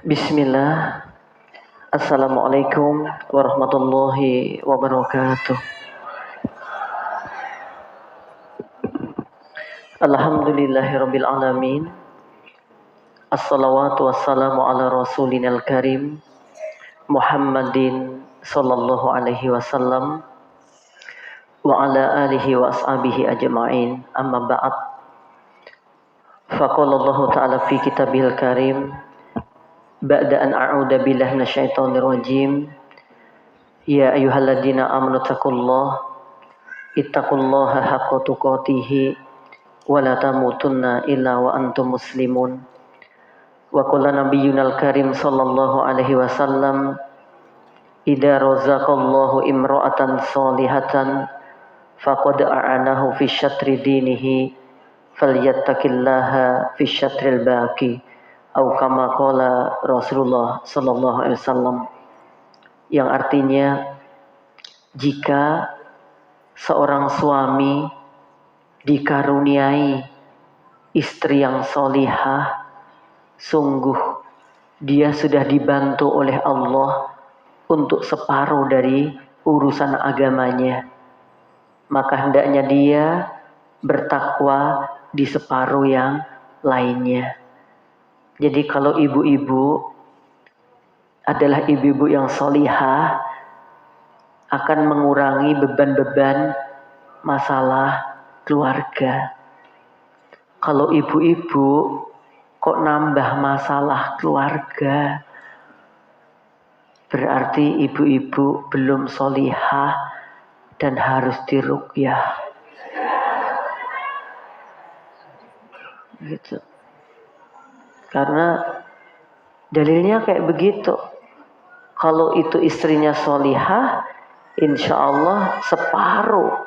Bismillah. Assalamualaikum warahmatullahi wabarakatuh. Alhamdulillahirabbil alamin. Assalawatu wassalamu ala rasulinal karim Muhammadin sallallahu alaihi wasallam wa ala alihi wa ashabihi ajma'in. Amma ba'd. Faqala Allah ta'ala fi kitabihil karim ba'da an a'udzu billahi minasyaitonir rajim. Ya ayyuhalladzina amanu ittaqullaha haqqa tuqatih wa la tamutunna illa wa antum muslimun. Wa qala nabiyyunal karim sallallahu alaihi wasallam idza razaqallahu imra'atan salihatan faqad a'anahu fi syatri dinihi falyattaqillaha fi syatril baqi au kama qala Rasulullah sallallahu alaihi wasallam, yang artinya jika seorang suami dikaruniai istri yang solihah, sungguh dia sudah dibantu oleh Allah untuk separuh dari urusan agamanya. Maka hendaknya dia bertakwa di separuh yang lainnya. Jadi kalau ibu-ibu adalah ibu-ibu yang solihah, akan mengurangi beban-beban masalah keluarga. Kalau ibu-ibu kok nambah masalah keluarga, berarti ibu-ibu belum solihah dan harus diruqyah. Gitu. Karena dalilnya kayak begitu. Kalau itu istrinya solihah, insya Allah separuh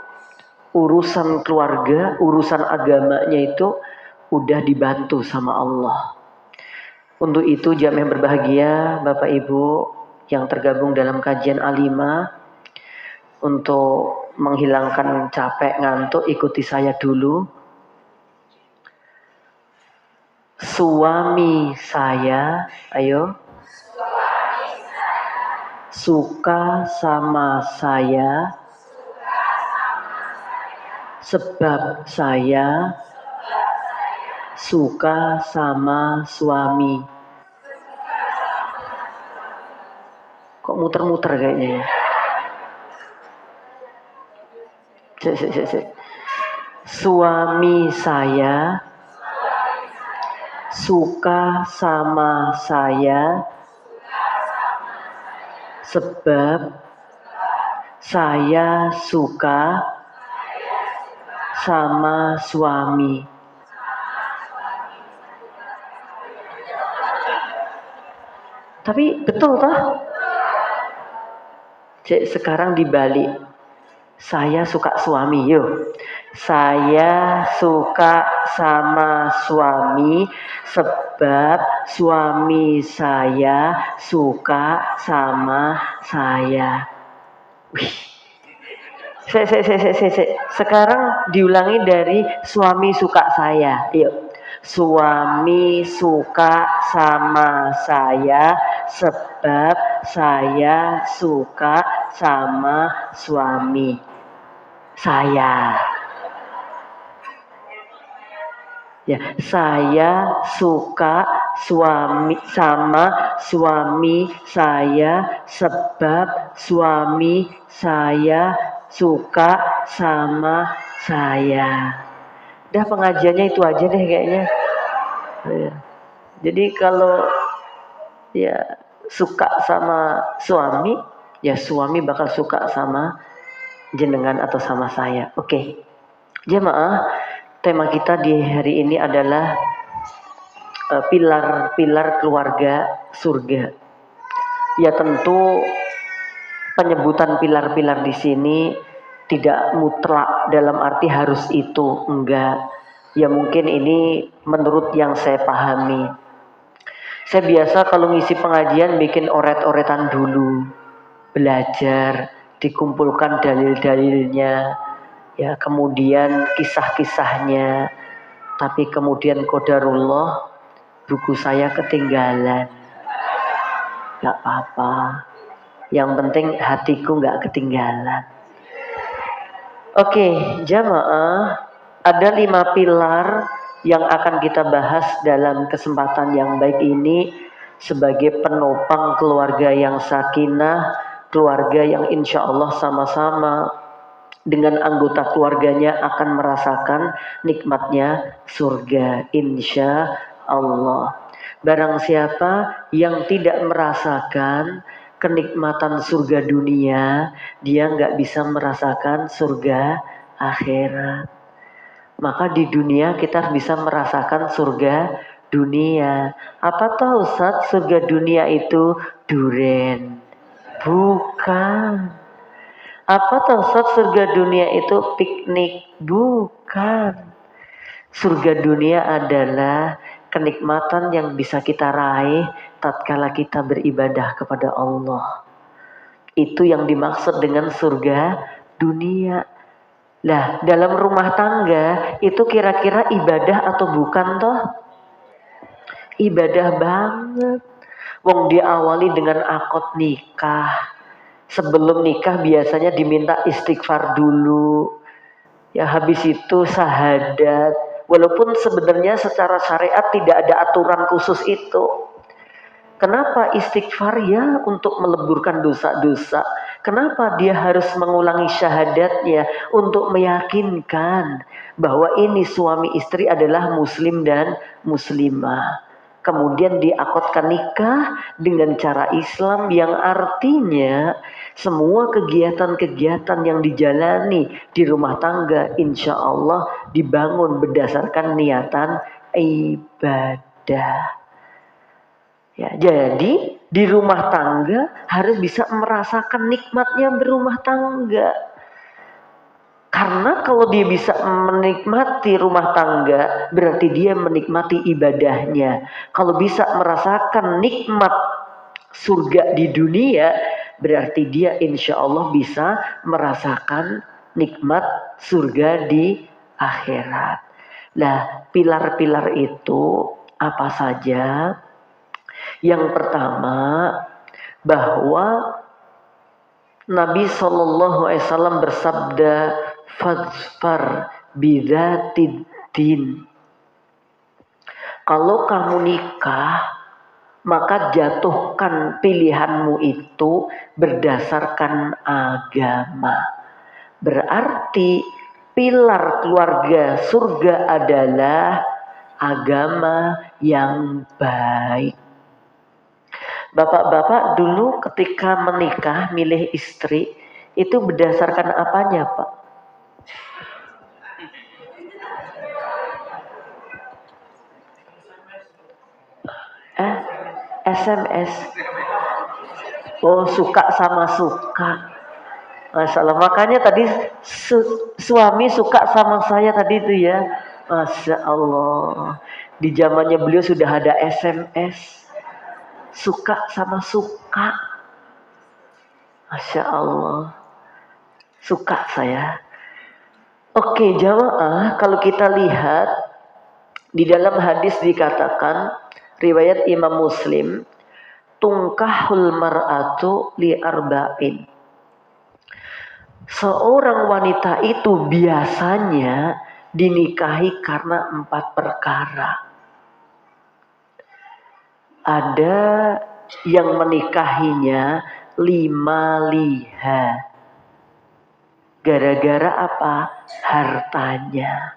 urusan keluarga, urusan agamanya itu udah dibantu sama Allah. Untuk itu jamaah yang berbahagia, Bapak Ibu yang tergabung dalam kajian A5, untuk menghilangkan capek ngantuk, ikuti saya dulu. Suami saya, ayo. Suka sama saya sebab saya suka sama suami. Kok muter-muter kayaknya ya? Suami saya suka sama saya sebab saya suka sama suami. Tapi betul toh? Sekarang dibalik. Saya suka suami, yuk. Saya suka sama suami sebab suami saya suka sama saya. Wih. Sekarang diulangi dari suami suka saya. Yuk. Suami suka sama saya sebab saya suka sama suami saya. Ya, saya suka sama suami saya sebab suami saya suka sama saya. Dah, pengajiannya itu aja deh kayaknya. Ya. Jadi kalau ya suka sama suami, ya suami bakal suka sama jenengan atau sama saya. Oke. Jemaah, tema kita di hari ini adalah pilar-pilar keluarga surga. Ya tentu penyebutan pilar-pilar di sini tidak mutlak dalam arti harus itu, enggak. Ya mungkin ini menurut yang saya pahami. Saya biasa kalau ngisi pengajian bikin oret-oretan dulu, belajar, dikumpulkan dalil-dalilnya, ya kemudian kisah-kisahnya. Tapi kemudian qadarullah buku saya ketinggalan. gak apa-apa. Yang penting hatiku gak ketinggalan. Oke, jamaah, ada 5 pilar yang akan kita bahas dalam kesempatan yang baik ini sebagai penopang keluarga yang sakinah, keluarga yang insya Allah sama-sama dengan anggota keluarganya akan merasakan nikmatnya surga insya Allah. Barang siapa yang tidak merasakan kenikmatan surga dunia, dia nggak bisa merasakan surga akhirat. Maka di dunia kita bisa merasakan surga dunia. Apa tahu Ustaz, surga dunia itu duren? Bukan. Apa tahu Ustaz, surga dunia itu piknik? Bukan. Surga dunia adalah kenikmatan yang bisa kita raih tatkala kita beribadah kepada Allah. Itu yang dimaksud dengan surga dunia. Nah, dalam rumah tangga itu kira-kira ibadah atau bukan toh? Ibadah banget. Wong diawali dengan akad nikah. Sebelum nikah biasanya diminta istighfar dulu. Ya habis itu syahadat. Walaupun sebenarnya secara syariat tidak ada aturan khusus itu. Kenapa istighfar? Ya untuk meleburkan dosa-dosa. Kenapa dia harus mengulangi syahadatnya? Untuk meyakinkan bahwa ini suami istri adalah muslim dan muslimah. Kemudian diakadkan nikah dengan cara Islam yang artinya semua kegiatan-kegiatan yang dijalani di rumah tangga insya Allah dibangun berdasarkan niatan ibadah. Ya, jadi di rumah tangga harus bisa merasakan nikmatnya berumah tangga. Karena kalau dia bisa menikmati rumah tangga, berarti dia menikmati ibadahnya. Kalau bisa merasakan nikmat surga di dunia, berarti dia insya Allah bisa merasakan nikmat surga di akhirat. Nah, pilar-pilar itu apa saja? Yang pertama, bahwa Nabi SAW bersabda, Fadfar bidzatid din. Kalau kamu nikah, maka jatuhkan pilihanmu itu berdasarkan agama. Berarti pilar keluarga surga adalah agama yang baik. Bapak-bapak dulu ketika menikah milih istri itu berdasarkan apanya, Pak? SMS. Oh, suka sama suka. Masya Allah. Makanya tadi suami suka sama saya tadi itu ya. Masya Allah. Di zamannya beliau sudah ada SMS. Suka sama suka. Masya Allah. Suka saya. Oke, jamaah, kalau kita lihat di dalam hadis dikatakan riwayat Imam Muslim, tungkahul mar'atu li arba'in. Seorang wanita itu biasanya dinikahi karena 4 perkara. Ada yang menikahinya 5 liha. Gara-gara apa? Hartanya.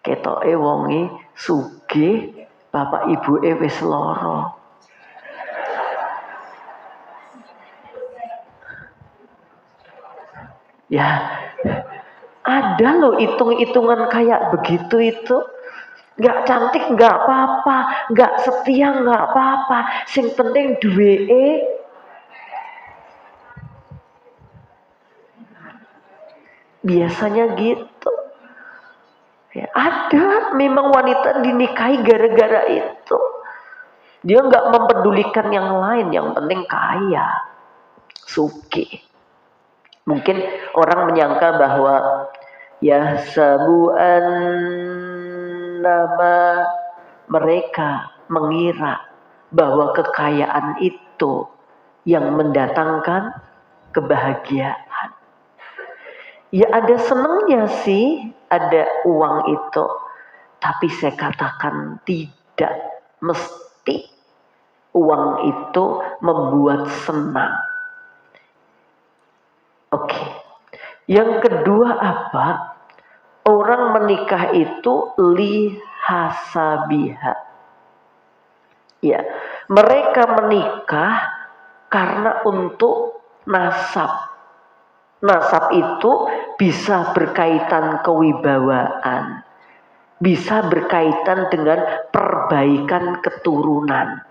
Ketoke wonge sugih, bapak ibu wis lara. Ya, ada loh hitung-hitungan kayak begitu itu. Gak cantik gak apa-apa, gak setia gak apa-apa. Sing penting duweke. Biasanya gitu. Ya, ada memang wanita dinikahi gara-gara itu. Dia gak mempedulikan yang lain, yang penting kaya, sugih. Mungkin orang menyangka bahwa ya sabuan nama mereka mengira bahwa kekayaan itu yang mendatangkan kebahagiaan. Ya ada senangnya sih ada uang itu, tapi saya katakan tidak mesti uang itu membuat senang. Oke. Yang kedua apa? Orang menikah itu lihasabiha. Ya, mereka menikah karena untuk nasab. Nasab itu bisa berkaitan kewibawaan, bisa berkaitan dengan perbaikan keturunan.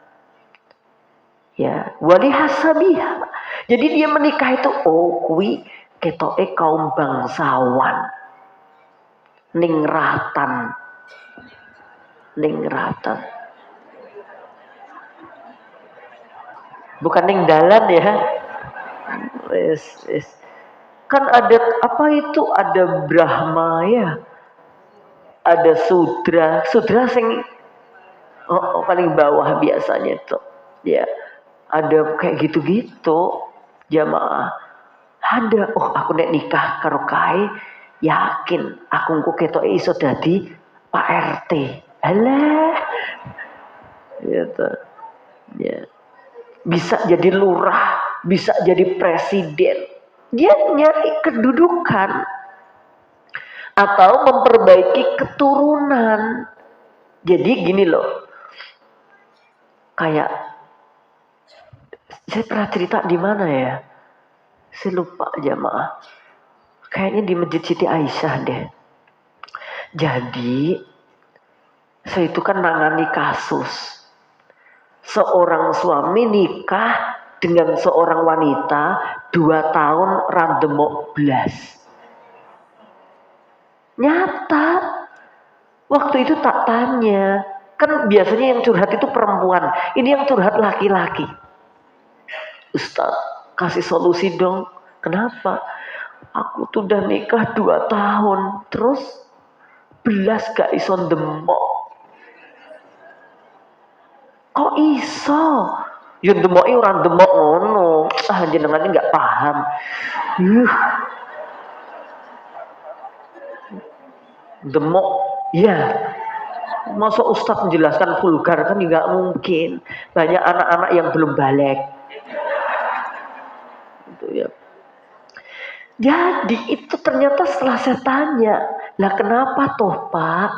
Ya, walihasabiha. Jadi dia menikah itu kuwi ketoke kaum bangsawan. Ningratan. Bukan ning dalan ya. Wes. Kan ada apa itu? Ada Brahma ya. Ada Sudra. Sudra sing paling bawah biasanya itu. Ya. Ada kayak gitu-gitu jamaah. Ada, aku nek nikah karo kae yakin aku engko ketoke iso dadi Pak RT. Alah. Gitu. Ya. Bisa jadi lurah, bisa jadi presiden. Dia nyari kedudukan atau memperbaiki keturunan. Jadi gini loh. Kayak saya pernah cerita di mana ya? Saya lupa jamaah. Kayaknya di Masjid Siti Aisyah deh. Jadi saya itu kan nangani kasus seorang suami nikah dengan seorang wanita 2 tahun randemok blas. Nyata. Waktu itu tak tanya. Kan biasanya yang curhat itu perempuan. Ini yang curhat laki-laki. Ustaz, kasih solusi dong. Kenapa? Aku tuh udah nikah 2 tahun. Terus belas gak iso demok. Kok iso? Ya demoke ora demok ngono. Jenengan gak paham. Demok, ya. Masa Ustadz menjelaskan vulgar kan nggak mungkin. Banyak anak-anak yang belum balik. Itu ya. Jadi itu ternyata setelah saya tanya, lah kenapa toh Pak?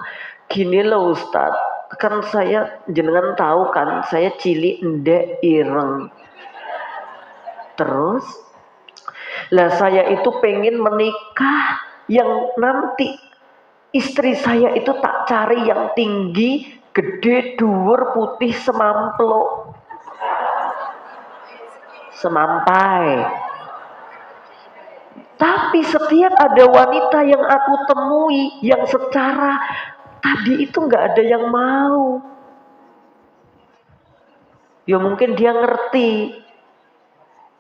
Gini loh Ustadz, kan saya jenengan tahu kan, saya cilik ndek ireng. Terus, lah saya itu pengen menikah yang nanti istri saya itu tak cari yang tinggi, gede, dhuwur, putih, semampai. Tapi setiap ada wanita yang aku temui yang secara tadi itu nggak ada yang mau. Ya mungkin dia ngerti.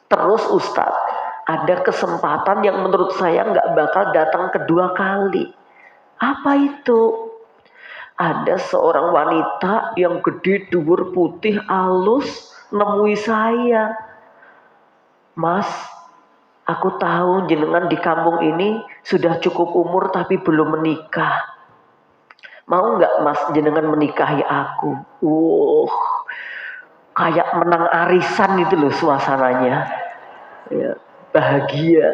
Terus Ustadz, ada kesempatan yang menurut saya nggak bakal datang kedua kali. Apa itu? Ada seorang wanita yang gede, dhuwur, putih, halus nemui saya. Mas, aku tahu jenengan di kampung ini sudah cukup umur tapi belum menikah. Mau nggak Mas jenengan menikahi aku? Kayak menang arisan itu loh suasananya. Ya, bahagia.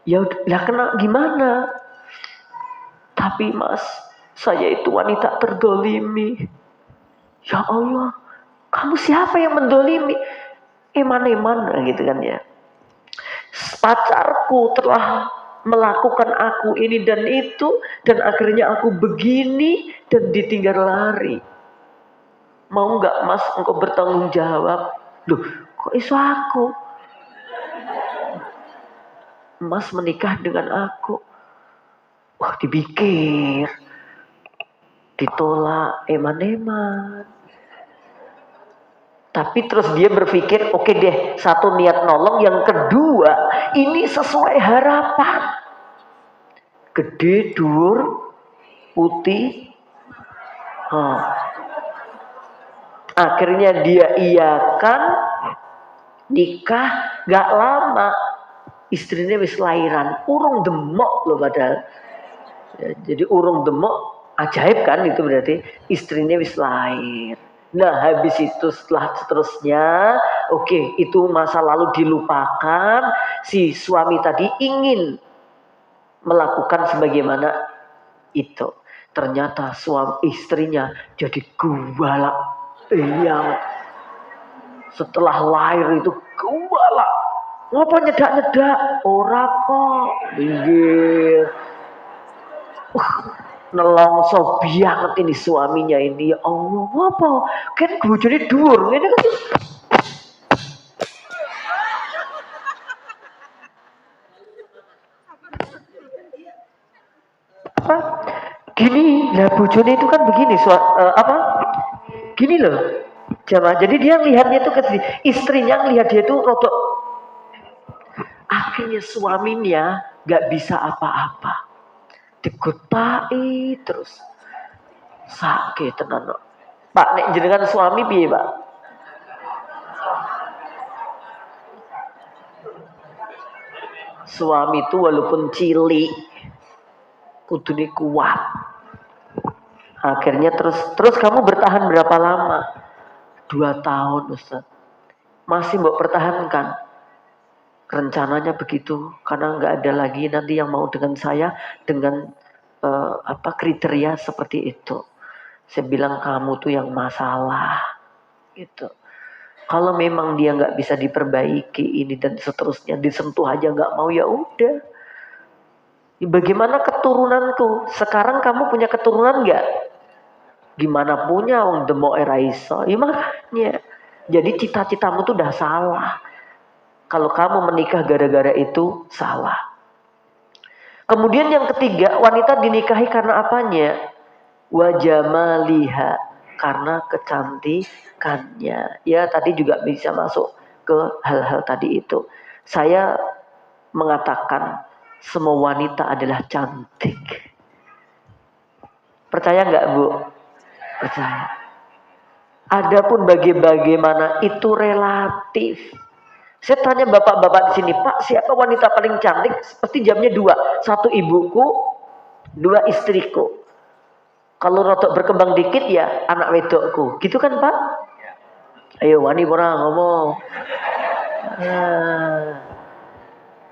Ya udah kena gimana? Tapi Mas, saya itu wanita terdolimi. Ya Allah, kamu siapa yang mendolimi? Eman-eman gitu kan ya. Pacarku telah melakukan aku ini dan itu, dan akhirnya aku begini dan ditinggal lari. Mau nggak Mas engkau bertanggung jawab? Loh, kok iso aku? Mas menikah dengan aku. Wah, dipikir. Ditolak eman-eman. Tapi terus dia berpikir, oke deh, satu niat nolong, yang kedua, ini sesuai harapan. Gede, dhuwur, putih. Akhirnya dia iakan, nikah, gak lama istrinya wis lahiran, urung demok loh padahal. Ya, jadi urung demok, ajaib kan itu berarti istrinya wis lahir. Nah habis itu setelah seterusnya, oke, itu masa lalu dilupakan. Si suami tadi ingin melakukan sebagaimana itu. Ternyata suami istrinya jadi gubalak. Yang setelah lahir itu gubalak. Ngapa nyedak-nyedak? Ora kok. Pinggir. Nelongso banget ini suaminya ini. Ya Allah, apa? Kan bojone dhuwur. Ini kan apa? Gini, lah bojone itu kan begini, apa? Gini loh. Jamaah. Jadi dia lihatnya itu ke istrinya ngelihat dia itu rodok. Akhirnya suaminya gak bisa apa-apa. Digotai terus. Sakit tenan. Pak, nek jenengan suami piye, Pak? Suami itu walaupun cilik kudune kuat. Akhirnya terus kamu bertahan berapa lama? 2 tahun, Ustaz. Masih mau pertahankan. Rencananya begitu karena nggak ada lagi nanti yang mau dengan saya dengan kriteria seperti itu. Saya bilang kamu tuh yang masalah gitu. Kalau memang dia nggak bisa diperbaiki ini dan seterusnya disentuh aja nggak mau, ya udah. Bagaimana keturunanku? Sekarang kamu punya keturunan nggak? Gimana punya wong demok era iso? Ya makanya. Jadi cita-citamu tuh udah salah. Kalau kamu menikah gara-gara itu salah. Kemudian yang ketiga, wanita dinikahi karena apanya? Wajamaliha, karena kecantikannya. Ya tadi juga bisa masuk ke hal-hal tadi itu. Saya mengatakan semua wanita adalah cantik. Percaya nggak, Bu? Percaya. Adapun bagaimana itu relatif. Saya tanya bapak-bapak di sini, Pak, siapa wanita paling cantik? Pasti jamnya 2. 1 ibuku, 2 istriku. Kalau rotok berkembang dikit ya anak wedokku. Gitu kan, Pak? Ayo wani orang ngomong.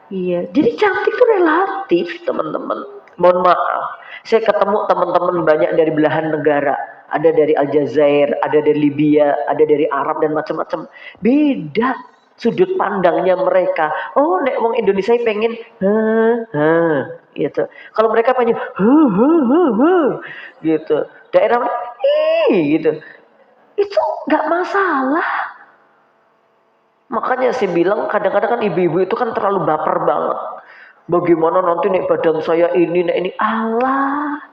Iya, jadi cantik itu relatif, teman-teman. Mohon maaf, saya ketemu teman-teman banyak dari belahan negara. Ada dari Aljazair, ada dari Libya, ada dari Arab dan macam-macam. Beda sudut pandangnya mereka. Oh, nek wong Indonesia pengen gitu. Kalau mereka pengen gitu. Daerah gitu. Itu nggak masalah. Makanya saya bilang kadang-kadang kan ibu-ibu itu kan terlalu baper banget. Bagaimana nanti nek badan saya ini, nek ini. Allah.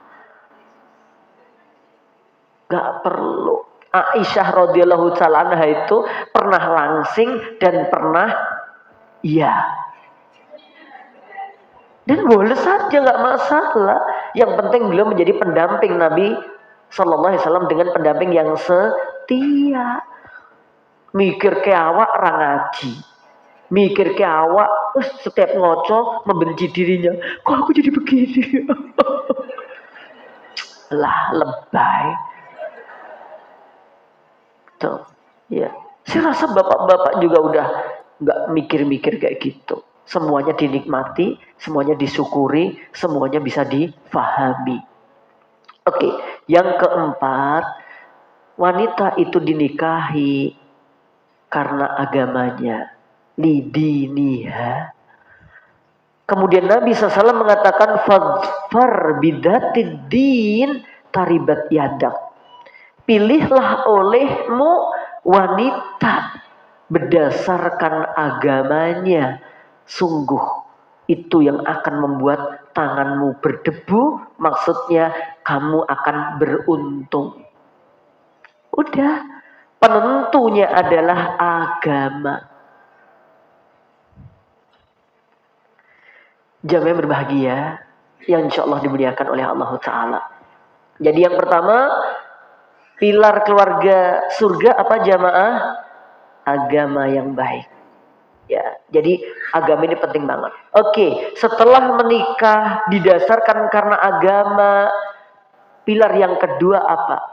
Gak perlu. Aisyah radhiyallahu taala anha itu pernah langsing dan pernah iya. Dan boleh saja gak masalah. Yang penting beliau menjadi pendamping Nabi sallallahu alaihi wasallam dengan pendamping yang setia. Mikir ke awak ra ngaji. Mikir ke awak setiap ngoco membenci dirinya. Kok aku jadi begini? Lah lebay. Tuh, ya. Saya rasa bapak-bapak juga udah nggak mikir-mikir kayak gitu. Semuanya dinikmati, semuanya disyukuri, semuanya bisa difahami. Oke, yang keempat, wanita itu dinikahi karena agamanya. Lidiniha. Kemudian Nabi SAW mengatakan fadfar bidatid din taribat yadak. Pilihlah olehmu wanita berdasarkan agamanya. Sungguh itu yang akan membuat tanganmu berdebu. Maksudnya kamu akan beruntung. Udah, penentunya adalah agama. Jamaah yang berbahagia yang insya Allah dimuliakan oleh Allah Ta'ala. Jadi yang pertama, Pilar keluarga surga apa jamaah? Agama yang baik. Ya, jadi agama ini penting banget. Oke, setelah menikah didasarkan karena agama, pilar yang kedua apa?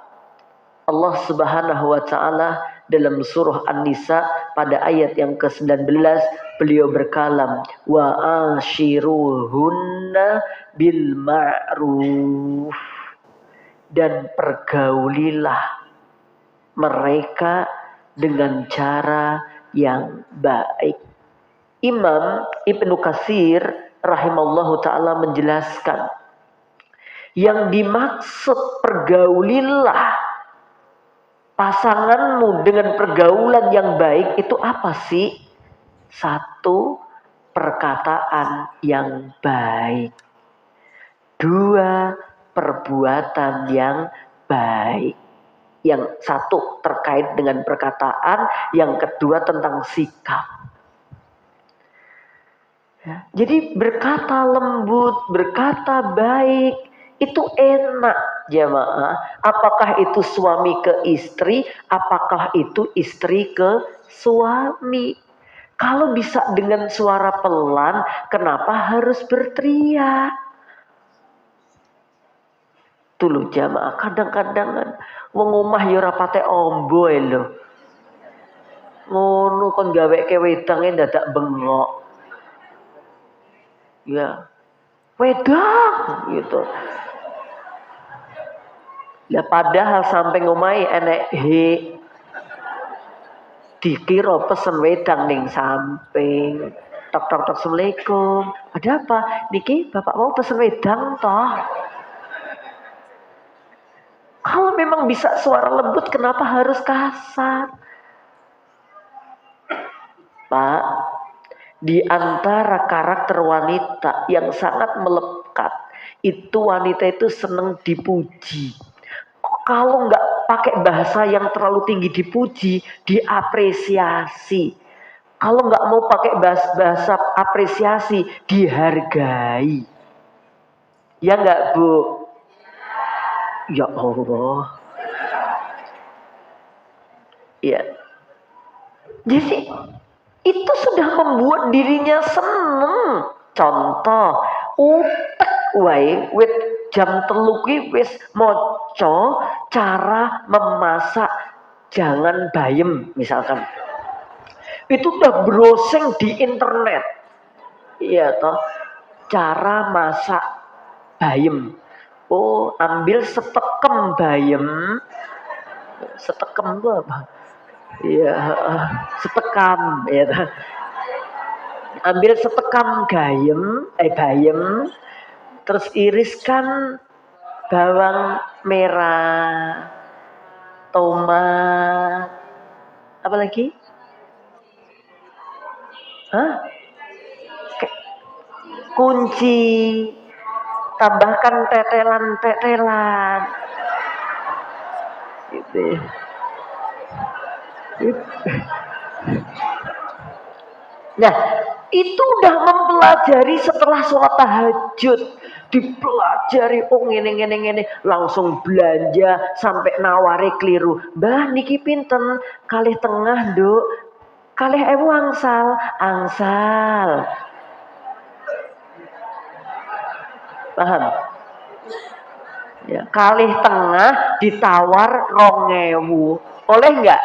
Allah Subhanahu wa taala dalam surah An-Nisa pada ayat yang ke-19 beliau berkalam wa ashiruhunna bil ma'ruf, dan pergaulilah mereka dengan cara yang baik. Imam Ibnu Katsir rahimallahu taala menjelaskan yang dimaksud pergaulilah pasanganmu dengan pergaulan yang baik itu apa sih? Satu, perkataan yang baik. Dua, perbuatan yang baik. Yang satu terkait dengan perkataan, yang kedua tentang sikap. Ya, jadi berkata lembut, berkata baik, itu enak jamaah. Apakah itu suami ke istri, apakah itu istri ke suami. Kalau bisa dengan suara pelan, kenapa harus berteriak? Tuh jamaah, kadang-kadang kan wong omah ya ora pate ombo lho. Ngono kon gaweke wedange dadak bengok. Ya, wedang gitu. Ya padahal sampai ngomai enek dikira pesen wedang ning samping. Tok tok tok, assalamualaikum. Ada apa? Niki bapak mau pesen wedang toh? Kalau memang bisa suara lembut, kenapa harus kasar? Pak, di antara karakter wanita yang sangat melekat, itu wanita itu senang dipuji. Kalau nggak pakai bahasa yang terlalu tinggi dipuji, diapresiasi. Kalau nggak mau pakai bahasa apresiasi, dihargai. Ya nggak Bu? Ya Allah. Ya. Jadi itu sudah membuat dirinya seneng. Contoh, utek wae wit jam 3 ki wis maca cara memasak jangan bayem misalkan. Itu udah browsing di internet. Iya toh. Cara masak bayem. Oh, ambil setekem bayem. Setekem itu apa? Iya, setekam ya. Ambil setekam bayem, terus iriskan bawang merah, tomat, apa lagi? Hah? Kunci, tambahkan tetelan-tetelan. Gitu. Nah, itu udah mempelajari setelah sholat tahajud. Dipelajari, oh ngene, langsung belanja sampai nawari keliru. Mbah niki pinten? Kalih tengah, Nduk. Kalih ewu angsal. Paham? Ya, kalih tengah ditawar 2.000. Boleh nggak?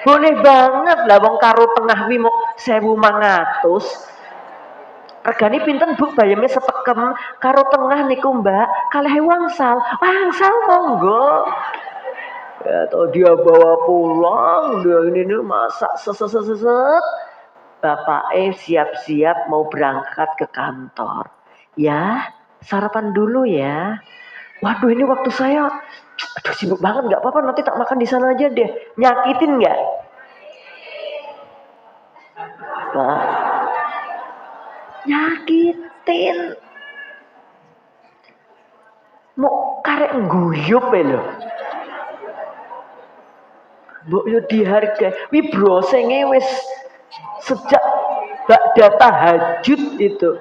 Boleh banget lah, wong karo tengah wi mau 1.500. Regane pinten Bu? Bayame setekem. Karo tengah niku Mbak, kalih wangsal. Wangsal monggo. Ya, atau dia bawa pulang, dia ini masak seset. Bapak siap-siap mau berangkat ke kantor. Ya, sarapan dulu ya. Waduh ini waktu saya, aduh sibuk banget, nggak apa-apa nanti tak makan di sana aja deh. Nyakitin nggak? Nah, nyakitin. Mau karek guyup lho. Mbok yo dihargai. Wi brosenge wis sejak ba'da tahajud itu.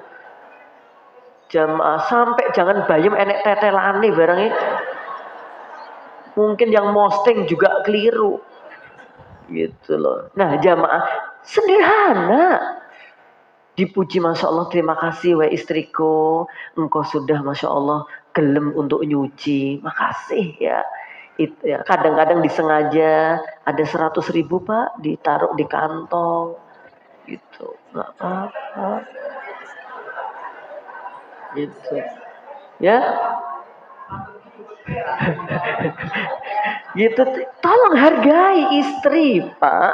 Jamaah sampai jangan bayem enek tetelane barangnya. Mungkin yang posting juga keliru. Gitu loh. Nah, jamaah sederhana. Dipuji, Masya Allah, terima kasih wahai istriku, engkau sudah Masya Allah gelem untuk nyuci, makasih ya. Itu ya, kadang-kadang disengaja ada 100.000 Pak ditaruh di kantong gitu, nggak apa-apa gitu ya. Gitu, tolong hargai istri Pak.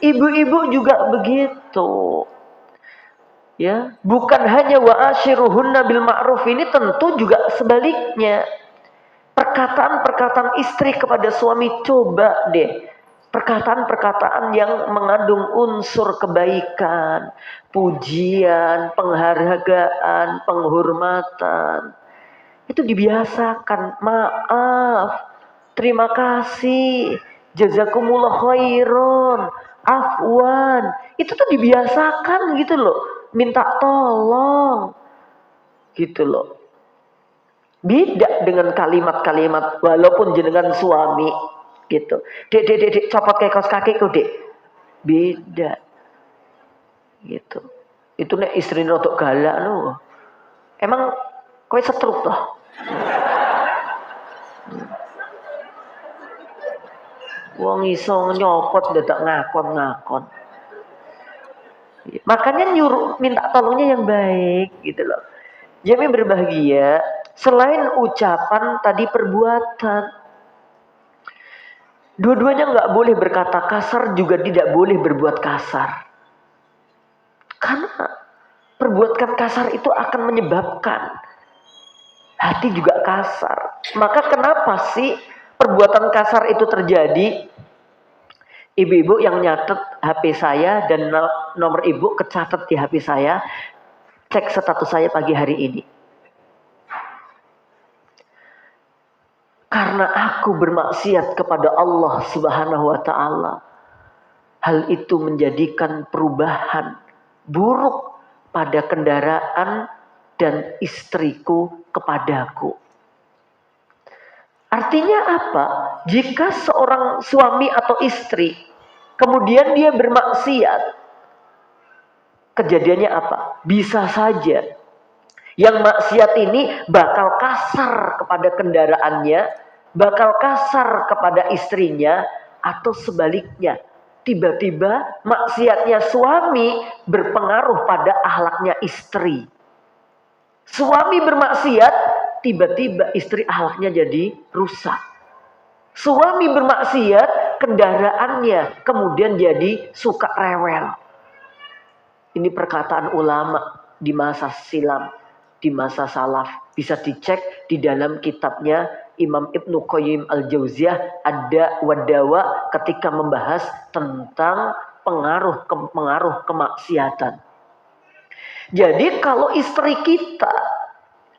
Ibu-ibu juga begitu. Ya, bukan hanya wa ashiruhunna bil ma'ruf, ini tentu juga sebaliknya. Perkataan-perkataan istri kepada suami, coba deh. Perkataan-perkataan yang mengandung unsur kebaikan, pujian, penghargaan, penghormatan. Itu dibiasakan. Maaf, terima kasih, jazakumullah khairon, afwan. Itu tuh dibiasakan gitu loh. Minta tolong. Gitu loh. Beda dengan kalimat-kalimat walaupun jenengan suami gitu. Dek, copot kayak kaos kakiku, Dek. Beda. Gitu. Itu nek istri rodok galak loh. Emang kowe setruk toh? Wong iso nyopot dadak ngakon-ngakon. Makanya nyuruh minta tolongnya yang baik gitu loh. Jadi berbahagia selain ucapan tadi perbuatan. Dua-duanya nggak boleh berkata kasar, juga tidak boleh berbuat kasar. Karena perbuatan kasar itu akan menyebabkan hati juga kasar. Maka kenapa sih perbuatan kasar itu terjadi? Ibu-ibu yang nyatet HP saya dan nomor ibu kecatat di HP saya, cek status saya pagi hari ini. Karena aku bermaksiat kepada Allah Subhanahu wa ta'ala. Hal itu menjadikan perubahan buruk pada kendaraan dan istriku kepadaku. Artinya apa? Jika seorang suami atau istri kemudian dia bermaksiat, kejadiannya apa? Bisa saja yang maksiat ini bakal kasar kepada kendaraannya, bakal kasar kepada istrinya, atau sebaliknya. Tiba-tiba maksiatnya suami berpengaruh pada akhlaknya istri. Suami bermaksiat, tiba-tiba istri akhlaknya jadi rusak. Suami bermaksiat, kendaraannya kemudian jadi suka rewel. Ini perkataan ulama di masa silam, di masa salaf. Bisa dicek di dalam kitabnya Imam Ibnu Qayyim Al-Jauziyah, ada wadawa, ketika membahas tentang pengaruh kemaksiatan. Jadi kalau istri kita,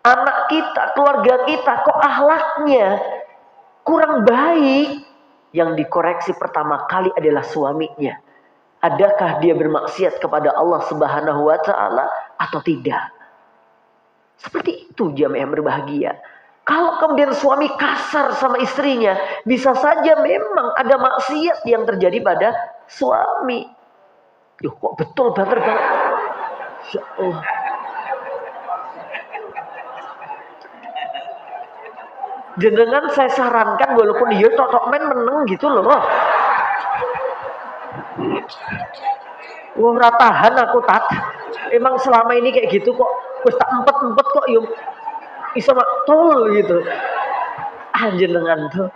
anak kita, keluarga kita kok akhlaknya kurang baik, yang dikoreksi pertama kali adalah suaminya. Adakah dia bermaksiat kepada Allah Subhanahu wa ta'ala atau tidak? Seperti itu jamaah yang berbahagia. Kalau kemudian suami kasar sama istrinya, bisa saja memang ada maksiat yang terjadi pada suami. Yuh, kok betul banget Bang? Ya Allah. Jenengan saya sarankan walaupun dia cocok main meneng gitu loh. Wah, ratahan aku tat. Emang selama ini kayak gitu kok. Wis tak empet kok yuk. Bisa tol gitu. Jenengan tuh.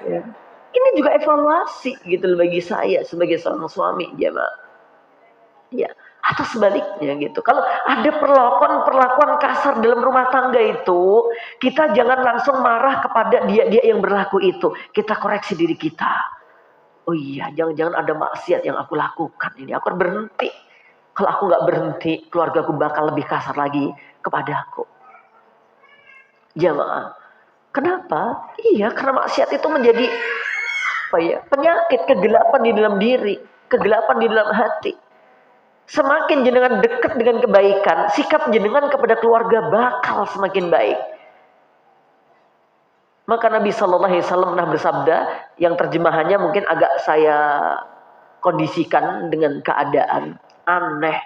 Ya. Ini juga evaluasi gitu loh bagi saya sebagai seorang suami, jemaah. Ya, atau sebaliknya gitu. Kalau ada perlakuan kasar dalam rumah tangga itu, kita jangan langsung marah kepada dia yang berlaku itu. Kita koreksi diri kita. Oh iya, jangan-jangan ada maksiat yang aku lakukan ini. Aku harus berhenti. Kalau aku nggak berhenti, keluargaku bakal lebih kasar lagi kepadaku. Jamaah. Kenapa? Iya, karena maksiat itu menjadi penyakit, kegelapan di dalam diri, kegelapan di dalam hati. Semakin jenengan dekat dengan kebaikan, sikap jenengan kepada keluarga bakal semakin baik. Maka Nabi Shallallahu Alaihi Wasallam pernah bersabda, yang terjemahannya mungkin agak saya kondisikan dengan keadaan aneh,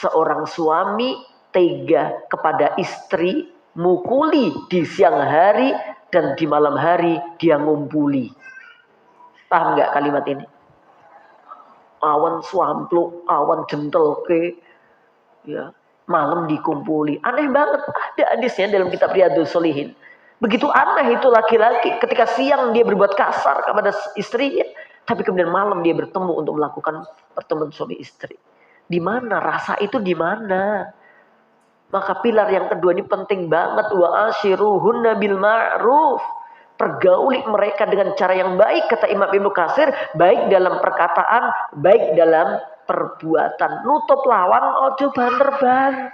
seorang suami tega kepada istri, mukuli di siang hari dan di malam hari dia ngumpuli. Paham nggak kalimat ini? Awan swampluk, awan jentel ke, ya, malam dikumpuli. Aneh banget. Ada hadisnya dalam kitab Riyadhus Shalihin. Begitu aneh itu laki-laki ketika siang dia berbuat kasar kepada istrinya, tapi kemudian malam dia bertemu untuk melakukan pertemuan suami istri. Di mana rasa itu, di mana? Maka pilar yang kedua ini penting banget, wa ashiruhunna bil ma'ruf. Pergauli mereka dengan cara yang baik, kata Imam Ibnu Katsir, baik dalam perkataan, baik dalam perbuatan. Nutup lawan ojo banter-banter.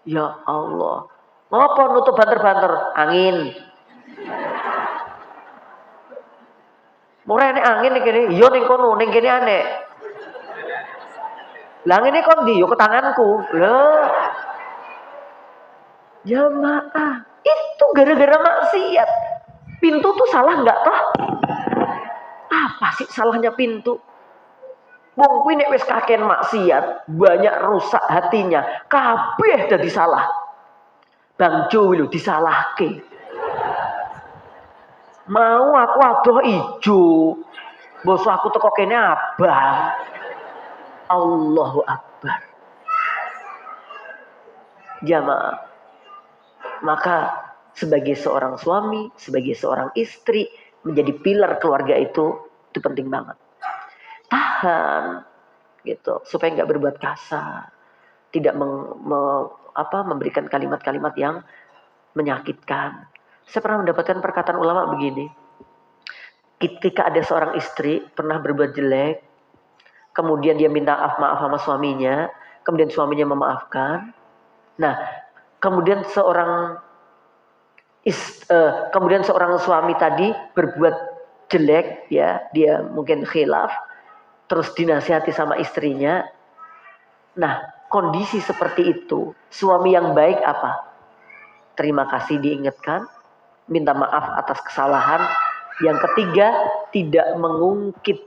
Ya Allah. Ngapa nutup banter-banter? Angin. Murah ini angin nih kene. Yo ning kono, ning kene aneh. Lah ngene kon ndi? Yo ke tanganku. Lah. Jamaah, itu gara-gara maksiat. Pintu tuh salah nggak toh? Apa sih salahnya pintu? Wong kuwi nek wis kakean maksiat, banyak rusak hatinya, kabeh dadi salah. Bang Jo lho disalahke. Mau aku adoh ijo. Bos aku teko kene abang. Allahu Akbar. Jamaah. Maka sebagai seorang suami, sebagai seorang istri, menjadi pilar keluarga itu penting banget. Tahan gitu supaya nggak berbuat kasar, tidak memberikan kalimat-kalimat yang menyakitkan. Saya pernah mendapatkan perkataan ulama begini, ketika ada seorang istri pernah berbuat jelek, kemudian dia minta maaf sama suaminya, kemudian suaminya memaafkan. Nah, kemudian seorang suami tadi berbuat jelek, ya, dia mungkin khilaf, terus dinasihati sama istrinya. Nah, kondisi seperti itu, suami yang baik apa? Terima kasih diingatkan, minta maaf atas kesalahan. Yang ketiga, tidak mengungkit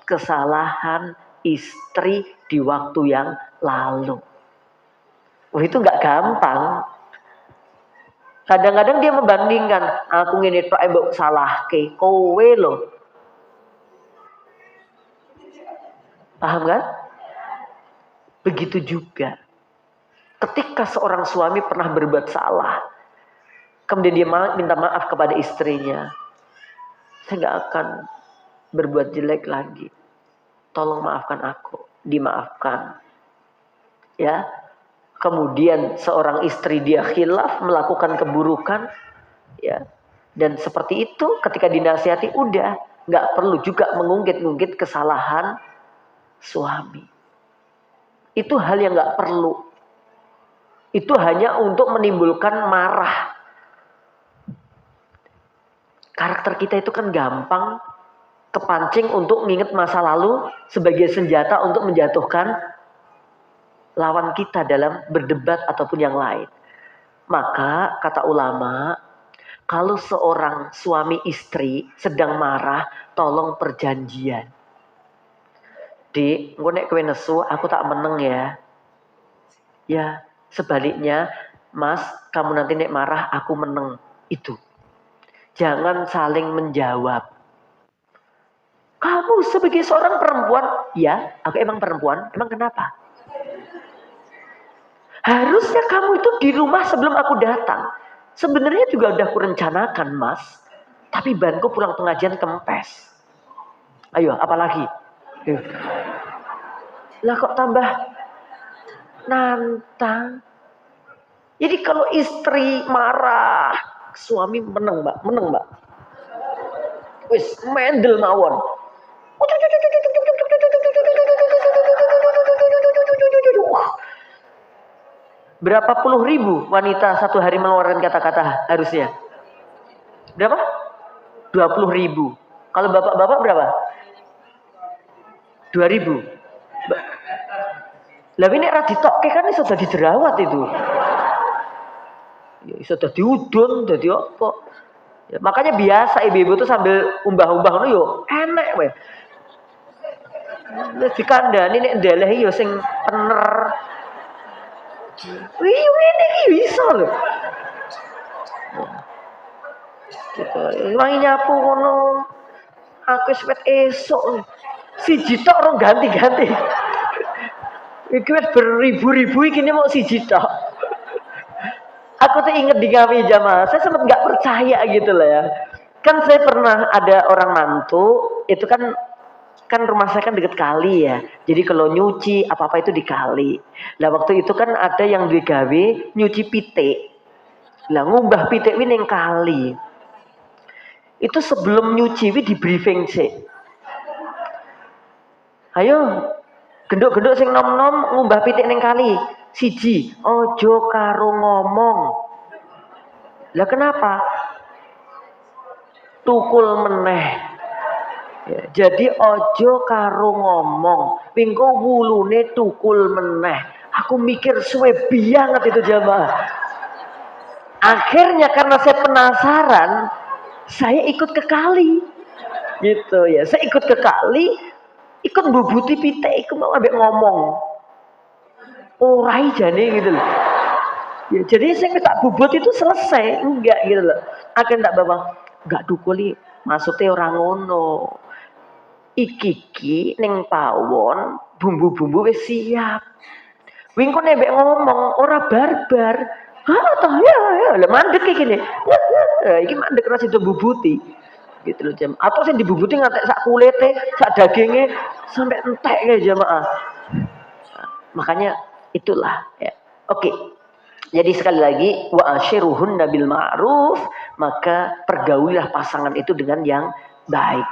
kesalahan istri di waktu yang lalu. Wah, itu nggak gampang. Kadang-kadang dia membandingkan, aku ngene tok mbok salahke, kowe lho. Paham kan? Begitu juga ketika seorang suami pernah berbuat salah, kemudian dia minta maaf kepada istrinya, saya nggak akan berbuat jelek lagi, tolong maafkan aku. Dimaafkan, ya. Kemudian seorang istri dia khilaf, melakukan keburukan, ya, dan seperti itu ketika dinasihati udah nggak perlu juga mengungkit-ungkit kesalahan suami. Itu hal yang nggak perlu. Itu hanya untuk menimbulkan marah. Karakter kita itu kan gampang kepancing untuk mengingat masa lalu sebagai senjata untuk menjatuhkan lawan kita dalam berdebat ataupun yang lain. Maka kata ulama, kalau seorang suami istri sedang marah, tolong perjanjian. Dik, engko nek kowe nesu, aku tak meneng ya. Ya, sebaliknya, Mas, kamu nanti nek marah, aku meneng. Itu. Jangan saling menjawab. Kamu sebagai seorang perempuan, ya, aku emang perempuan, emang kenapa? Harusnya kamu itu di rumah sebelum aku datang. Sebenarnya juga udah kurencanakan, Mas. Tapi banku pulang pengajian kempes. Ayo, apalagi? Lah kok tambah nantang? Jadi kalau istri marah, suami menang, Mbak. Menang, Mbak. Wis, mendel mawon. Berapa puluh ribu wanita satu hari mengeluarkan kata-kata harusnya? Berapa? 20 ribu. Kalau bapak-bapak berapa? 2000. Lah ini raditokke kan iso dadi jerawat itu. Ya iso dadi udun, dadi apa. Ya, makanya biasa ibu-ibu tuh sambil umbah-umbah ngono yo enek weh. Wis dikandani nek ndelehi yo sing pener. Wih, ini bisa loh. Gitu. Wangi nyapu ngono. Aku wis esuk. Siji tok ora ganti-ganti. Iki wis beribu-ribu iki mau siji tok. Aku tuh inget di kami jamaah, saya sempat nggak percaya gitu lah ya. Kan saya pernah ada orang mantu, itu kan rumah saya kan deket kali ya. Jadi kalau nyuci apa-apa itu di kali. Nah waktu itu kan ada yang digawe nyuci pitik. Lah ngubah pitik ini yang kali. Itu sebelum nyuci ini di briefing sih. Ayo genduk-genduk sing nom-nom ngubah pitik ning kali. Siji, ojo karo ngomong. Lah kenapa? Tukul meneh. Ya, jadi ojo karo ngomong. Pingko wulune tukul meneh. Aku mikir suwe banget itu jamaah. Akhirnya karena saya penasaran, saya ikut ke kali. Gitu ya. Saya ikut ke kali, ikut bubuti pitik, ikut mau ambek ngomong. Orai jane gitu loh. Ya, jadi saya minta bubut itu selesai, enggak gitu loh. Akhirnya tak bawa, enggak dukuli, maksudnya orang ngono. Iki ning pawon bumbu-bumbu wis siap. Wingko nebek ngomong ora barbar. Hah toh ya, lah mandek iki ne. Iki mandek ora sido bubuti. Gitu loh jam. Atau sing dibubuti ngantek sak kulite, sak daginge sampai entek ya jamaah. Makanya itulah ya. Oke. Jadi sekali lagi wa ashiruhunna bil ma'ruf, maka pergaulilah pasangan itu dengan yang baik.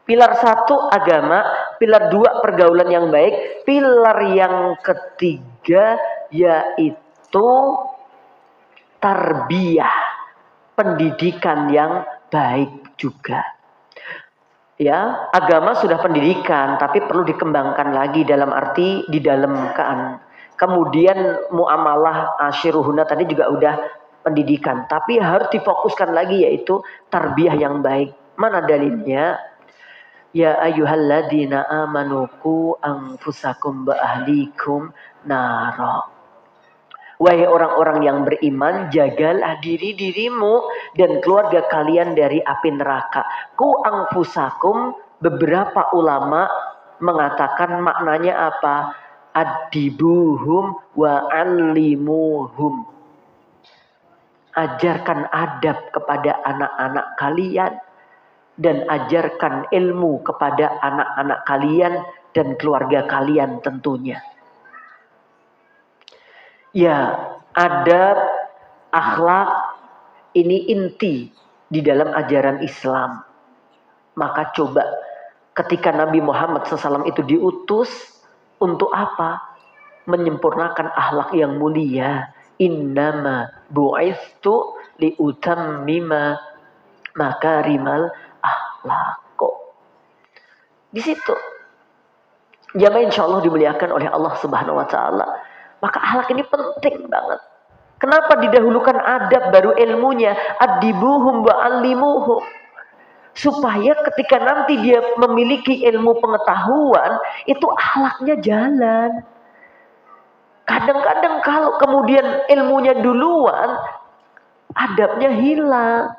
Pilar 1 agama, pilar 2 pergaulan yang baik, pilar yang ketiga yaitu tarbiyah, pendidikan yang baik juga. Ya, agama sudah pendidikan, tapi perlu dikembangkan lagi dalam arti didalamkan. Kemudian muamalah ashiruhuna tadi juga udah pendidikan, tapi harus difokuskan lagi yaitu tarbiyah yang baik. Mana dalilnya? Ya ayyuhalladzina amanu qu anfusakum wa ahlikum nara. Wahai orang-orang yang beriman, jagalah dirimu dan keluarga kalian dari api neraka. Ku anfusakum, beberapa ulama mengatakan maknanya apa? Adibuhum wa allimuhum. Ajarkan adab kepada anak-anak kalian dan ajarkan ilmu kepada anak-anak kalian dan keluarga kalian tentunya. Ya, adab, akhlak ini inti di dalam ajaran Islam. Maka coba ketika Nabi Muhammad SAW itu diutus untuk apa? Menyempurnakan akhlak yang mulia. Innama bu'ithu liutammima makarimal akhlak. Di situ. Jamaah insya Allah dimuliakan oleh Allah Subhanahu Wa Taala. Maka akhlak ini penting banget. Kenapa didahulukan adab baru ilmunya? Adibuhum wa allimuhum. Supaya ketika nanti dia memiliki ilmu pengetahuan, itu akhlaknya jalan. Kadang-kadang kalau kemudian ilmunya duluan, adabnya hilang.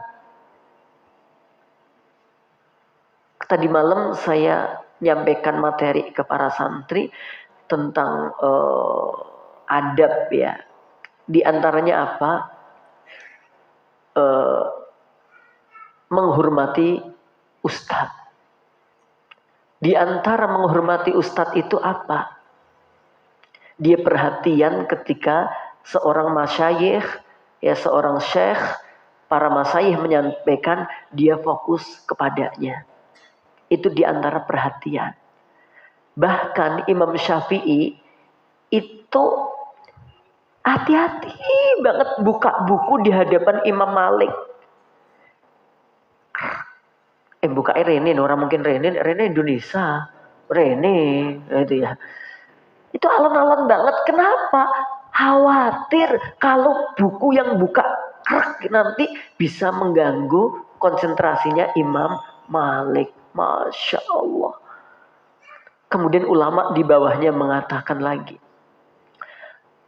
Tadi malam saya nyampaikan materi ke para santri tentang adab ya. Di antaranya apa? Menghormati ustadz. Di antara menghormati ustadz itu apa? Dia perhatian ketika seorang masyayikh, ya seorang syekh, para masyayikh menyampaikan, dia fokus kepadanya. Itu di antara perhatian. Bahkan Imam Syafi'i itu hati-hati banget buka buku di hadapan Imam Malik. Buka Rene, orang mungkin Rene Indonesia. Rene, itu ya. Itu alon-alon banget. Kenapa? Khawatir kalau buku yang buka nanti bisa mengganggu konsentrasinya Imam Malik. Masya Allah. Kemudian ulama di bawahnya mengatakan lagi,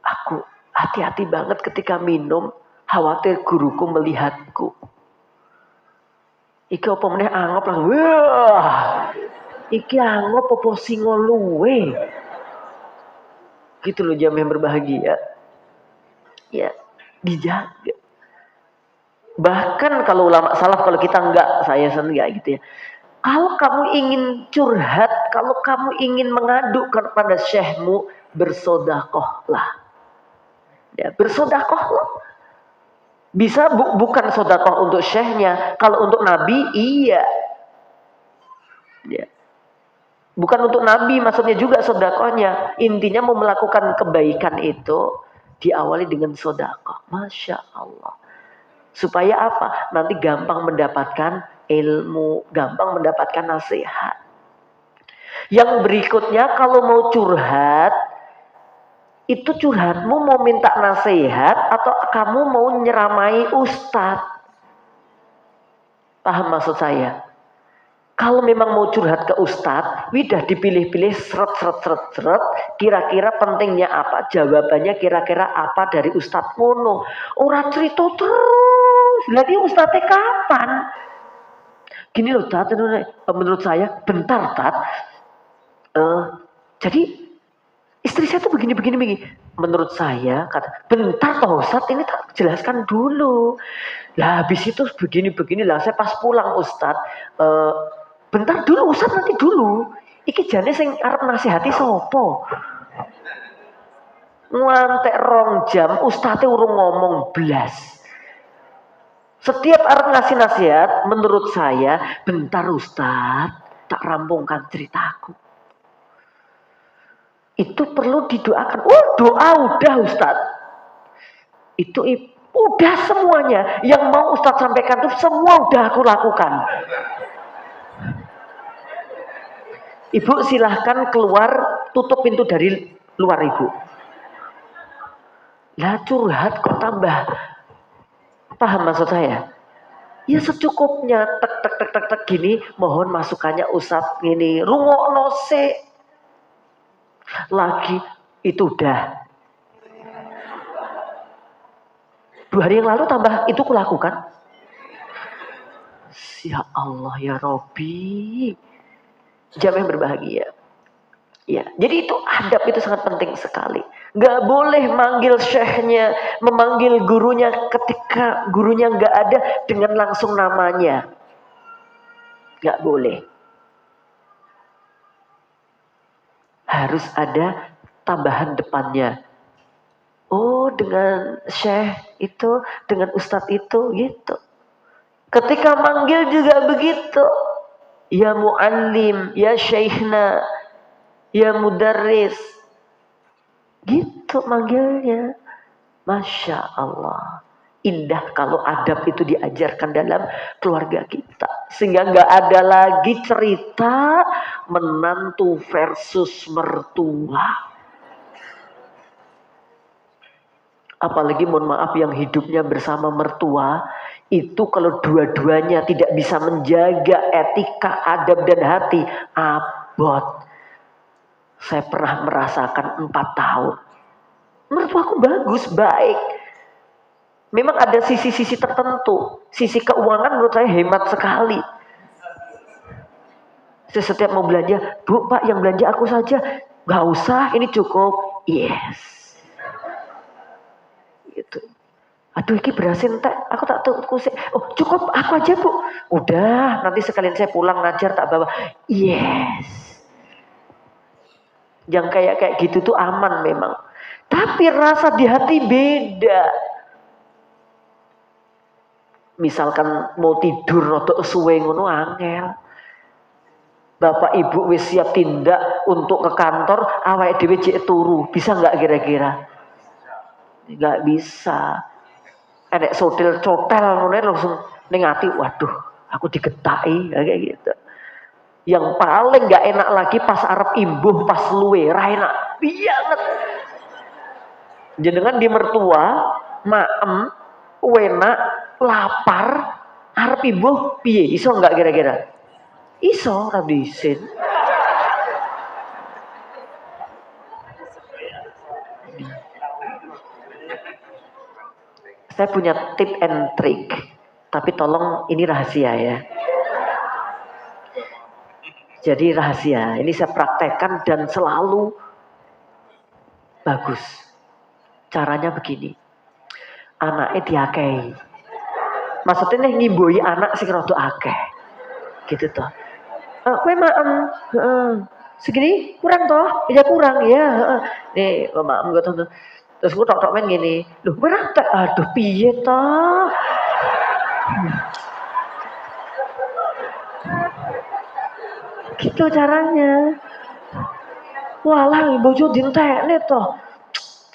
aku hati-hati banget ketika minum, khawatir guruku melihatku. Iki apa meneh anggap lah, wah, iki anggap apa singo luwe. Gitu loh jam yang berbahagia. Ya, dijaga. Bahkan kalau ulama salaf, kalau kita enggak, saya enggak gitu ya. Kalau kamu ingin curhat, kalau kamu ingin mengadu kepada syekhmu, bersodakohlah. Ya, bersodakohlah. Bisa bukan sodakoh untuk syekhnya. Kalau untuk Nabi, iya. Ya. Bukan untuk Nabi, maksudnya juga sodakohnya. Intinya mau melakukan kebaikan itu diawali dengan sodakoh. Masya Allah. Supaya apa? Nanti gampang mendapatkan ilmu, gampang mendapatkan nasihat. Yang berikutnya, kalau mau curhat, itu curhatmu mau minta nasihat atau kamu mau nyeramai ustadz? Paham maksud saya? Kalau memang mau curhat ke ustadz, widah dipilih-pilih seret. Kira-kira pentingnya apa? Jawabannya kira-kira apa dari ustadz mono? Orang cerita terus. Lagi ustadznya kapan? Gini loh Tat, menurut saya, bentar Tat. Jadi istri saya tuh begini. Menurut saya, kata, bentar toh Ustaz, ini tak jelaskan dulu. Lah habis itu begini lah. Saya pas pulang Ustaz, bentar dulu Ustaz, nanti dulu. Iki jane sing arep nasihati sopo? Ngantek 2 jam, Ustaznya urung ngomong blas. Setiap arep ngasih nasihat, menurut saya, bentar Ustaz, tak rampungkan ceritaku. Itu perlu didoakan. Oh, doa udah Ustaz. Itu udah semuanya. Yang mau Ustaz sampaikan itu semua udah aku lakukan. Ibu silahkan keluar, tutup pintu dari luar Ibu. Lah curhat kok tambah. Paham maksud saya? Ya secukupnya, tek gini, mohon masukannya Ustaz gini. Rungokno sik. Lagi itu udah 2 hari yang lalu tambah itu kulakukan. Ya Allah ya Robbi, jam yang berbahagia. Ya, jadi itu adab itu sangat penting sekali. Gak boleh manggil syekhnya, memanggil gurunya ketika gurunya gak ada dengan langsung namanya. Gak boleh. Harus ada tambahan depannya. Oh, dengan syekh itu, dengan ustadz itu, gitu. Ketika manggil juga begitu. Ya muallim, ya syekhna, ya mudarris. Gitu manggilnya. Masya Allah. Indah kalau adab itu diajarkan dalam keluarga kita. Sehingga gak ada lagi cerita menantu versus mertua. Apalagi mohon maaf yang hidupnya bersama mertua. Itu kalau dua-duanya tidak bisa menjaga etika, adab dan hati. Abot. Saya pernah merasakan 4 tahun. Mertuaku bagus, baik. Memang ada sisi-sisi tertentu. Sisi keuangan menurut saya hemat sekali. Saya setiap mau belanja, Bu, Pak, yang belanja aku saja. Gak usah, ini cukup. Yes. Gitu. Aduh, ini berhasil entek. Aku tak tahu sih. Oh, cukup aku aja, Bu. Udah, nanti sekalian saya pulang ngajar tak bawa. Yes. Yang kayak gitu tuh aman memang. Tapi rasa di hati beda. Misalkan mau tidur rodok suwe ngono angel. Bapak Ibu wis siap tindak untuk ke kantor, awake dhewe jek turu. Bisa enggak kira-kira? Enggak bisa. Enek sotil cotel ngono langsung ning ati, waduh, aku digetaki kayak gitu. Yang paling enggak enak lagi pas arep imbuh pas luwe, ra enak banget. Jenengan di mertua, maem, enak lapar, arep imbuh piye? Iso enggak kira-kira? Iso ora disin. Saya punya tip and trick. Tapi tolong ini rahasia ya. Jadi rahasia. Ini saya praktekkan dan selalu bagus. Caranya begini. Anaknya diakei. Maksudnya ngimbohi anak sing rada akeh. Gitu toh. Kowe maem, segini kurang toh? Ya kurang ya, Nih, maem gue tuh. Terus gue tok main gini. Loh, kowe rantek. Aduh, piye toh? Gitu caranya. Walah, bojo dintekne toh.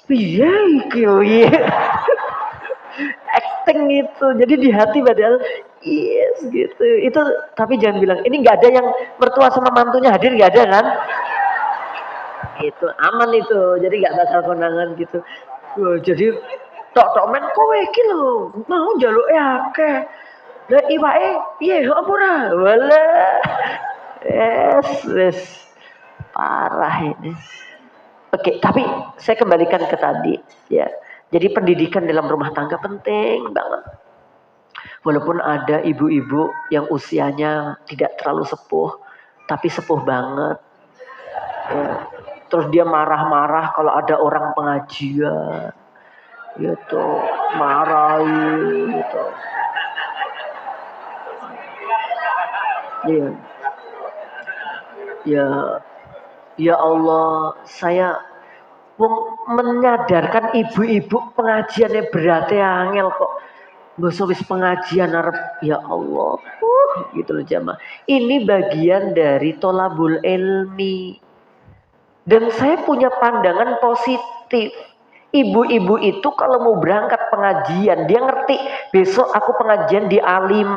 Piye iki piye? Acting itu. Jadi di hati padahal yes gitu. Itu tapi jangan bilang ini nggak ada yang mertua sama mantunya hadir, nggak ada kan? Itu aman itu. Jadi nggak bakal kondangan gitu. Wah, jadi tok men kowe iki lho mau njaluke akeh. Lah iwake piye apa ora? Walah. Wes parah ini. Oke, tapi saya kembalikan ke tadi ya. Jadi pendidikan dalam rumah tangga penting banget. Walaupun ada ibu-ibu yang usianya tidak terlalu sepuh, tapi sepuh banget. Ya. Terus dia marah-marah kalau ada orang pengajian, gitu, marahin, gitu. Iya. Ya Allah, saya menyadarkan ibu-ibu pengajiannya beratnya angel kok. Mbok wis pengajian arep ya Allah. Gitu loh jamaah. Ini bagian dari tolabul ilmi. Dan saya punya pandangan positif. Ibu-ibu itu kalau mau berangkat pengajian, dia ngerti besok aku pengajian di A5.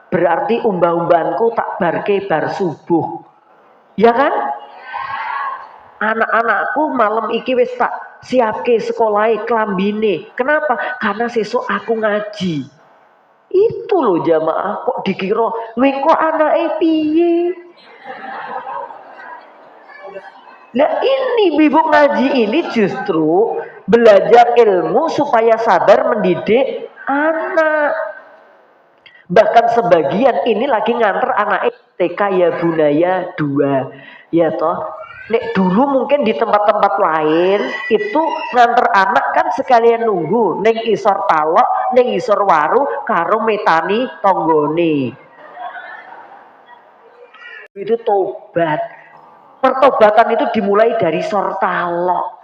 Berarti umbah-umbahanku tak barke bar subuh. Ya kan? Anak-anakku malam iki wis tak siapke sekolahe klambine. Kenapa? Karena sesuk aku ngaji. Itu loh jamaah, kok dikira kowe kok anake piye? Nah ini ibu ngaji ini justru belajar ilmu supaya sadar mendidik anak. Bahkan sebagian ini lagi nganter anak TK ya Bunaya 2. Ya toh. Nek dulu mungkin di tempat-tempat lain itu nganter anak kan sekalian nunggu ning isor talok, ning isor waru karo metani tonggone. Itu tobat. Pertobatan itu dimulai dari sortalok.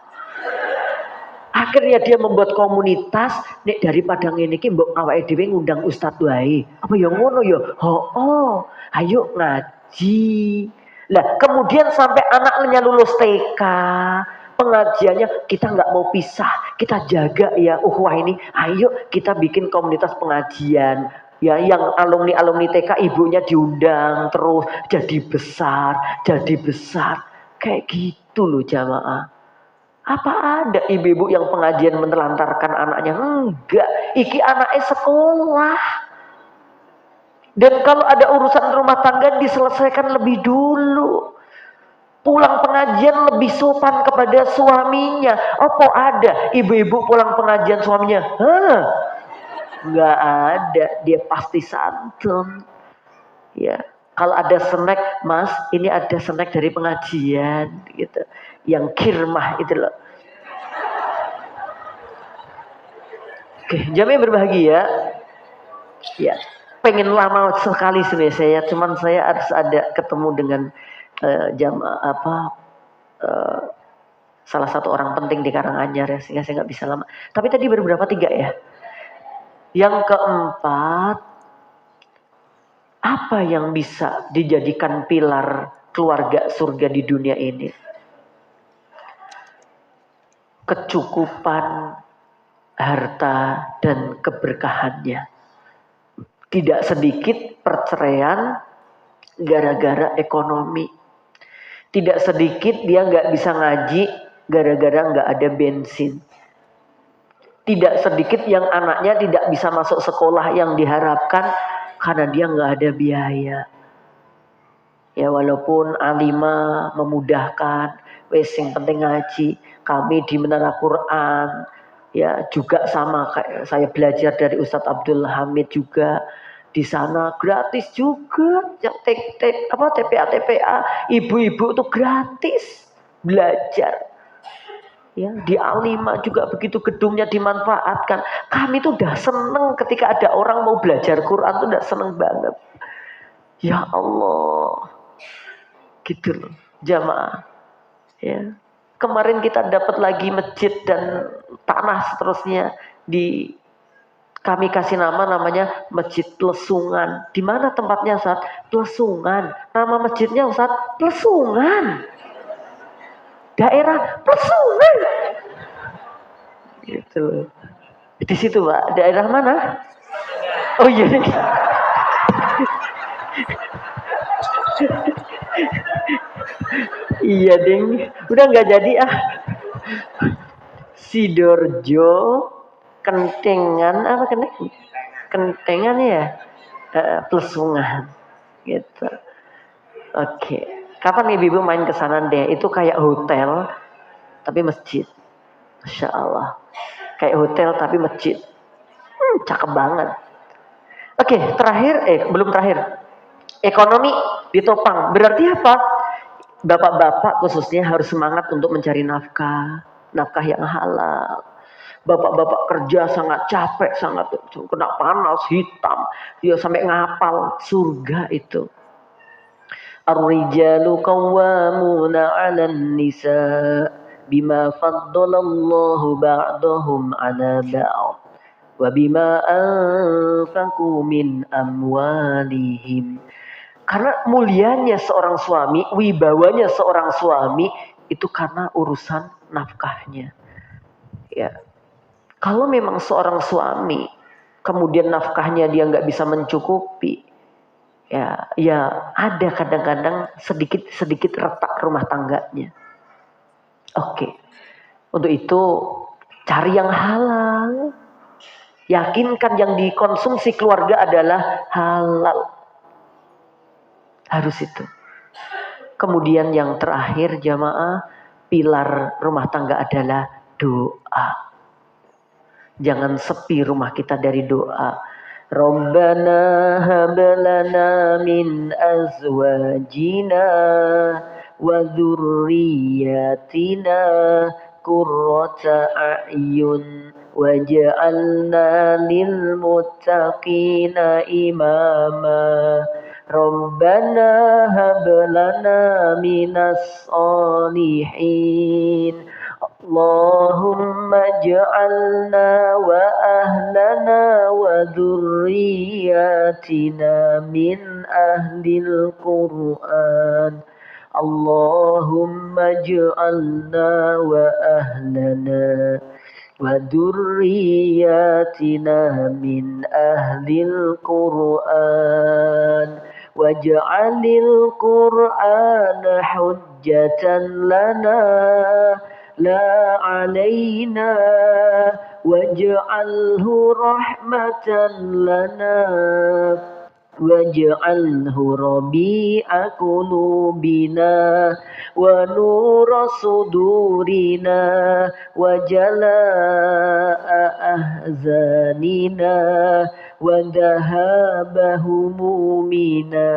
Akhirnya dia membuat komunitas, nek daripada ngene iki mbok awake dhewe ngundang ustaz wae. Apa ya ngono ya? Oh, ayo ngaji. Lah, kemudian sampai anaknya lulus TK, pengajiannya kita nggak mau pisah, kita jaga ya ukhuwah ini. Ayo kita bikin komunitas pengajian. Ya, yang alumni TK ibunya diundang terus jadi besar. Kayak gitu loh jamaah. Apa ada ibu-ibu yang pengajian menelantarkan anaknya? Enggak, iki anaknya sekolah. Dan kalau ada urusan rumah tangga diselesaikan lebih dulu. Pulang pengajian lebih sopan kepada suaminya. Apa ada ibu-ibu pulang pengajian suaminya? Enggak ada, dia pasti santun. Ya, kalau ada snack, Mas, ini ada snack dari pengajian gitu. Yang kirmah itu loh. Oke, jamnya berbahagia. Ya, pengen lama sekali sebenarnya saya, cuman saya harus ada ketemu dengan salah satu orang penting di Karanganyar ya, sehingga saya nggak bisa lama. Tapi tadi baru berapa 3 ya? Yang keempat, apa yang bisa dijadikan pilar keluarga surga di dunia ini? Kecukupan harta dan keberkahannya. Tidak sedikit perceraian gara-gara ekonomi. Tidak sedikit dia nggak bisa ngaji gara-gara nggak ada bensin. Tidak sedikit yang anaknya tidak bisa masuk sekolah yang diharapkan karena dia nggak ada biaya. Ya walaupun alimah memudahkan, wes yang penting ngaji. Kami di Menara Quran ya juga sama kayak saya belajar dari Ustadz Abdul Hamid juga. Di sana gratis juga yang TPA ibu-ibu itu gratis belajar. Ya, di Alima juga begitu gedungnya dimanfaatkan. Kami tuh udah seneng ketika ada orang mau belajar Quran tuh udah seneng banget. Ya Allah, gitu loh, jamaah. Ya, kemarin kita dapat lagi masjid dan tanah seterusnya di kami kasih namanya Masjid Plesungan. Di mana tempatnya Ustaz? Plesungan. Nama masjidnya Ustaz? Plesungan. Daerah Plesungan. Gitu. Di situ Pak, daerah mana? Oh iya. Iya ding, udah nggak jadi ah. Sidoarjo, Kentengan apa Kentengan ya, Plesungan, gitu. Oke, kapan ibu main ke sana deh? Itu kayak hotel tapi masjid, Masya Allah. Kayak hotel tapi masjid. Cakep banget. Oke, terakhir, belum terakhir. Ekonomi ditopang. Berarti apa? Bapak-bapak khususnya harus semangat untuk mencari nafkah. Nafkah yang halal. Bapak-bapak kerja sangat capek, sangat kena panas, hitam. Ya sampai ngapal surga itu. Ar-rijalu qawwamuna 'alan nisa bima faddalallahu ba'dahum 'ala ba'd. Wabima anfaqu min amwalihim. Karena mulianya seorang suami, wibawanya seorang suami itu karena urusan nafkahnya. Ya, kalau memang seorang suami kemudian nafkahnya dia nggak bisa mencukupi, ya ada kadang-kadang sedikit retak rumah tangganya. Oke, untuk itu cari yang halal. Yakinkan yang dikonsumsi keluarga adalah halal. Harus itu. Kemudian yang terakhir jamaah, pilar rumah tangga adalah doa. Jangan sepi rumah kita dari doa. Rabbana hablana min azwajina wa dzurriyyatina qurrata a'yun waj'alna lil muttaqina imama. Rabbana hablana minas salihin. Allahumma ja'alna wa ahlana wa dhurriyyatina min ahlil Qur'an. Allahumma ja'alna wa ahlana wa dhurriyyatina min ahlil Qur'an. Waj'alil Qur'ana hujjatan lana la 'alaina waj'alhu rahmatan lana waj'alhu rabi'a qulubina wa nura sudurina wa jalaa'a ahzanina wa dhahaba humumina.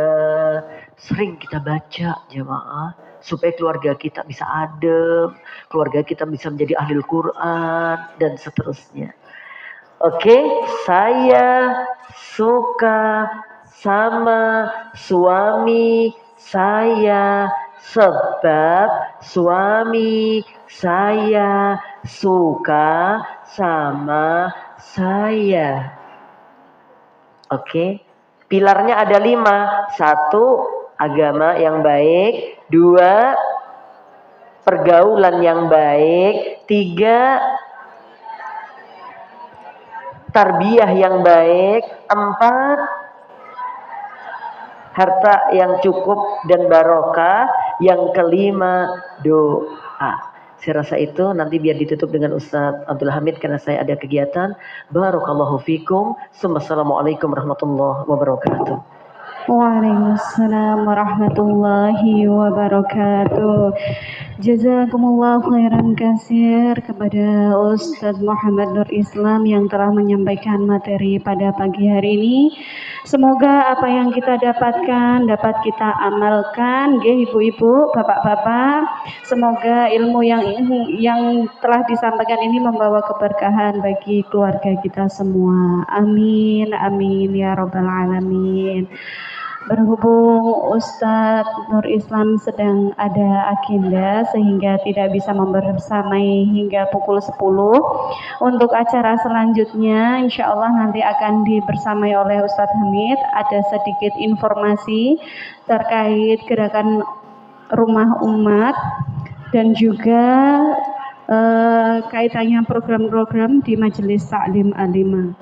Sering kita baca jemaah supaya keluarga kita bisa adem, keluarga kita bisa menjadi ahli Quran dan seterusnya. Oke, saya suka sama suami saya sebab suami saya suka sama saya. Oke, pilarnya ada 5. 1, agama yang baik. 2, pergaulan yang baik. 3, tarbiyah yang baik. 4, harta yang cukup dan barokah. Yang kelima, doa. Saya rasa itu nanti biar ditutup dengan Ustadz Abdul Hamid karena saya ada kegiatan. Barakallahu fikum. Assalamualaikum warahmatullahi wabarakatuh. Waalaikumsalam warahmatullahi wabarakatuh. Jazakumullah khairan kasir kepada Ustadz Muhammad Nur Islam yang telah menyampaikan materi pada pagi hari ini. Semoga apa yang kita dapatkan dapat kita amalkan, ibu-ibu, bapak-bapak. Semoga ilmu yang telah disampaikan ini membawa keberkahan bagi keluarga kita semua. Amin, amin ya robbal alamin. Berhubung Ustadz Nur Islam sedang ada agenda sehingga tidak bisa membersamai hingga pukul 10. Untuk acara selanjutnya insya Allah nanti akan dibersamai oleh Ustadz Hamid. Ada sedikit informasi terkait gerakan rumah umat dan juga kaitannya program-program di Majelis Taklim Alimah.